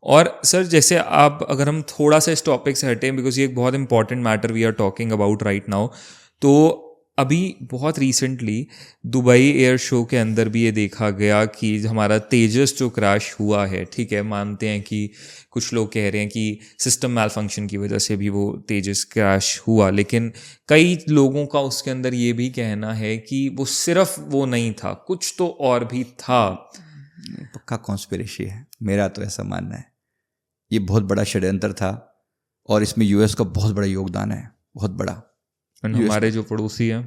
और सर जैसे आप अगर हम थोड़ा सा इस टॉपिक से हटें, बिकॉज ये एक बहुत important matter we are talking about right now, तो अभी बहुत रिसेंटली दुबई एयर शो के अंदर भी ये देखा गया कि हमारा तेजस जो क्रैश हुआ है, ठीक है, मानते हैं कि कुछ लोग कह रहे हैं कि सिस्टम मैल फंक्शन की वजह से भी वो तेजस क्रैश हुआ, लेकिन कई लोगों का उसके अंदर ये भी कहना है कि वो सिर्फ वो नहीं था, कुछ तो और भी था। पक्का कॉन्स्पिरेसी है, मेरा तो ऐसा मानना है। ये बहुत बड़ा षड्यंत्र था और इसमें यूएस का बहुत बड़ा योगदान है, बहुत बड़ा। हमारे जो पड़ोसी हैं,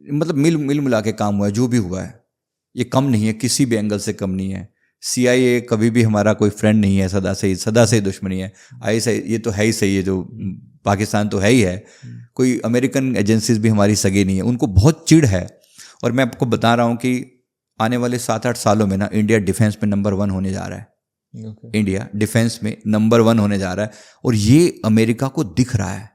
मतलब मिल मिला के काम हुआ है, जो भी हुआ है ये कम नहीं है, किसी भी एंगल से कम नहीं है। CIA कभी भी हमारा कोई फ्रेंड नहीं है, सदा से ही दुश्मनी है। ISI ये तो है ही सही है, जो पाकिस्तान तो है ही है, कोई अमेरिकन एजेंसीज भी हमारी सगी नहीं है, उनको बहुत चिढ़ है। और मैं आपको बता रहा हूँ कि आने वाले 7-8 सालों में ना इंडिया डिफेंस में नंबर 1 होने जा रहा है। इंडिया डिफेंस में नंबर 1 होने जा रहा है और ये अमेरिका को दिख रहा है,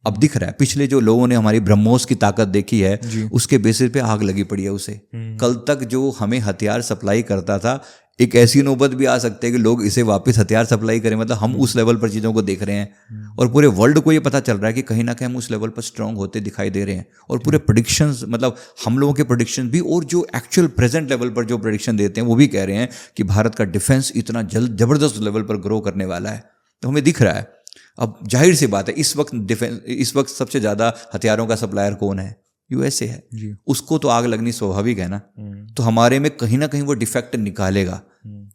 अब दिख रहा है। पिछले जो लोगों ने हमारी ब्रह्मोस की ताकत देखी है उसके बेसिस पे आग लगी पड़ी है उसे। कल तक जो हमें हथियार सप्लाई करता था, एक ऐसी नौबत भी आ सकती है कि लोग इसे वापस हथियार सप्लाई करें। मतलब हम उस लेवल पर चीज़ों को देख रहे हैं और पूरे वर्ल्ड को ये पता चल रहा है कि कहीं ना कहीं हम उस लेवल पर स्ट्रांग होते दिखाई दे रहे हैं। और पूरे प्रेडिक्शंस, मतलब हम लोगों के प्रेडिक्शन भी और जो एक्चुअल प्रेजेंट लेवल पर जो प्रेडिक्शन देते हैं वो भी कह रहे हैं कि भारत का डिफेंस इतना जल्द जबरदस्त लेवल पर ग्रो करने वाला है। तो हमें दिख रहा है। अब जाहिर सी बात है, इस वक्त सबसे ज़्यादा हथियारों का सप्लायर कौन है? USA है जी। उसको तो आग लगनी स्वाभाविक है ना। तो हमारे में कहीं ना कहीं वो डिफेक्ट निकालेगा,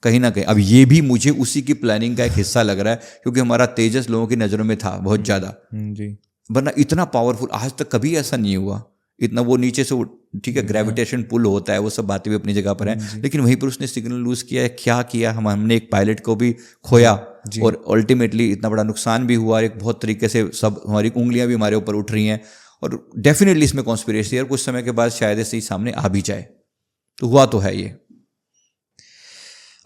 कहीं ना कहीं। अब ये भी मुझे उसी की प्लानिंग का एक हिस्सा लग रहा है, क्योंकि हमारा तेजस लोगों की नज़रों में था बहुत ज़्यादा जी। वरना इतना पावरफुल आज तक कभी ऐसा नहीं हुआ। इतना वो नीचे से, ठीक है, ग्रेविटेशन पुल होता है, वो सब बातें भी अपनी जगह पर हैं, लेकिन वहीं पर उसने सिग्नल लूज किया है। क्या किया, हमने एक पायलट को भी खोया और अल्टीमेटली इतना बड़ा नुकसान भी हुआ। एक बहुत तरीके से सब हमारी उंगलियां भी हमारे ऊपर उठ रही हैं और डेफिनेटली इसमें कॉन्स्पिरेसी है और कुछ समय के बाद शायद ऐसे ही सामने आ भी जाए। तो हुआ तो है ये।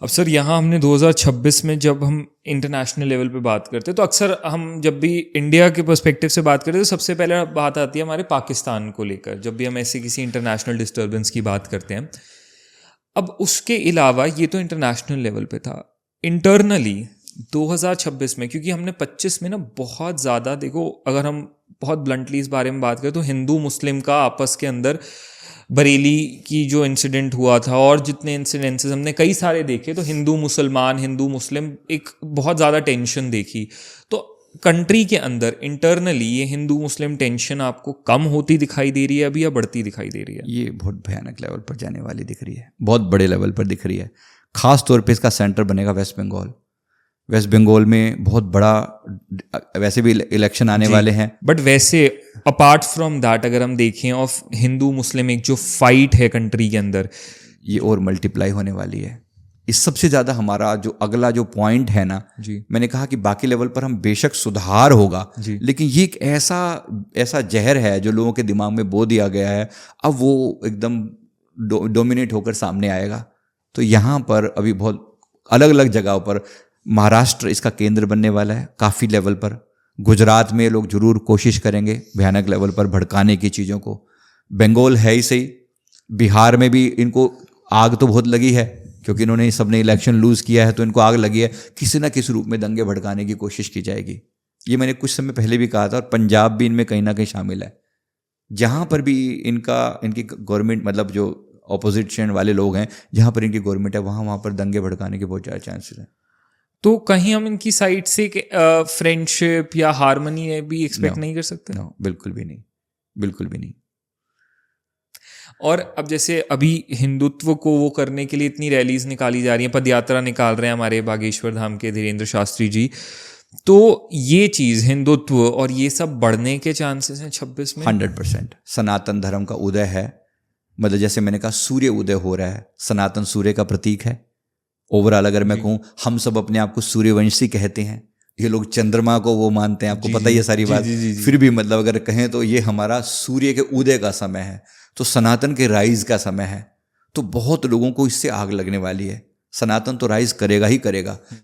अब सर यहाँ हमने 2026 में जब हम इंटरनेशनल लेवल पे बात करते हैं तो अक्सर हम जब भी इंडिया के पर्सपेक्टिव से बात करते हैं तो सबसे पहले बात आती है हमारे पाकिस्तान को लेकर, जब भी हम ऐसे किसी इंटरनेशनल डिस्टर्बेंस की बात करते हैं। अब उसके अलावा ये तो इंटरनेशनल लेवल पे था। इंटरनली 2026 में, क्योंकि हमने 25 में ना बहुत ज़्यादा, देखो अगर हम बहुत ब्लंटली इस बारे में बात करें तो हिंदू मुस्लिम का आपस के अंदर बरेली की जो इंसिडेंट हुआ था और जितने इंसिडेंसेस हमने कई सारे देखे, तो हिंदू मुस्लिम एक बहुत ज़्यादा टेंशन देखी। तो कंट्री के अंदर इंटरनली ये हिंदू मुस्लिम टेंशन आपको कम होती दिखाई दे रही है अभी या बढ़ती दिखाई दे रही है? ये बहुत भयानक लेवल पर जाने वाली दिख रही है, बहुत बड़े लेवल पर दिख रही है। खास तौर पे इसका सेंटर बनेगा वेस्ट बंगाल में बहुत बड़ा, वैसे भी इलेक्शन आने वाले हैं। बट वैसे अपार्ट फ्रॉम दैट अगर हम देखें ऑफ हिंदू मुस्लिम एक जो फाइट है कंट्री के अंदर, ये और मल्टीप्लाई होने वाली है। इस सबसे ज़्यादा हमारा जो अगला जो पॉइंट है ना जी, मैंने कहा कि बाकी लेवल पर हम बेशक सुधार होगा, लेकिन ये एक ऐसा जहर है जो लोगों के दिमाग में बो दिया गया है, अब वो एकदम डोमिनेट होकर सामने आएगा। तो यहाँ पर अभी बहुत अलग अलग जगहों पर, महाराष्ट्र इसका केंद्र बनने वाला है काफ़ी लेवल पर। गुजरात में लोग जरूर कोशिश करेंगे भयानक लेवल पर भड़काने की चीज़ों को। बंगाल है ही सही, बिहार में भी इनको आग तो बहुत लगी है क्योंकि इन्होंने सबने इलेक्शन लूज किया है, तो इनको आग लगी है। किसी ना किसी रूप में दंगे भड़काने की कोशिश की जाएगी। ये मैंने कुछ समय पहले भी कहा था। और पंजाब भी इनमें कहीं ना कहीं शामिल है, जहाँ पर भी इनकी गवर्नमेंट, मतलब जो ऑपोजिशन वाले लोग हैं, जहाँ पर इनकी गवर्नमेंट है वहाँ पर दंगे भड़काने के बहुत ज़्यादा चांसेस हैं। तो कहीं हम इनकी साइड से फ्रेंडशिप या हार्मनी भी एक्सपेक्ट नहीं कर सकते? नो, बिल्कुल भी नहीं। और अब जैसे अभी हिंदुत्व को वो करने के लिए इतनी रैलीज निकाली जा रही हैं, पदयात्रा निकाल रहे हैं हमारे बागेश्वर धाम के धीरेन्द्र शास्त्री जी, तो ये चीज़ हिंदुत्व और ये सब बढ़ने के चांसेस हैं 26 में? 100%। सनातन धर्म का उदय है, मतलब जैसे मैंने कहा सूर्य उदय हो रहा है। सनातन सूर्य का प्रतीक है। ओवरऑल अगर मैं कहूँ, हम सब अपने आप को सूर्यवंशी कहते हैं, ये लोग चंद्रमा को वो मानते हैं, आपको पता ही है सारी बात। फिर भी मतलब अगर कहें तो ये हमारा सूर्य के उदय का समय है, तो सनातन के राइज का समय है। तो बहुत लोगों को इससे आग लगने वाली है। सनातन तो राइज करेगा ही करेगा।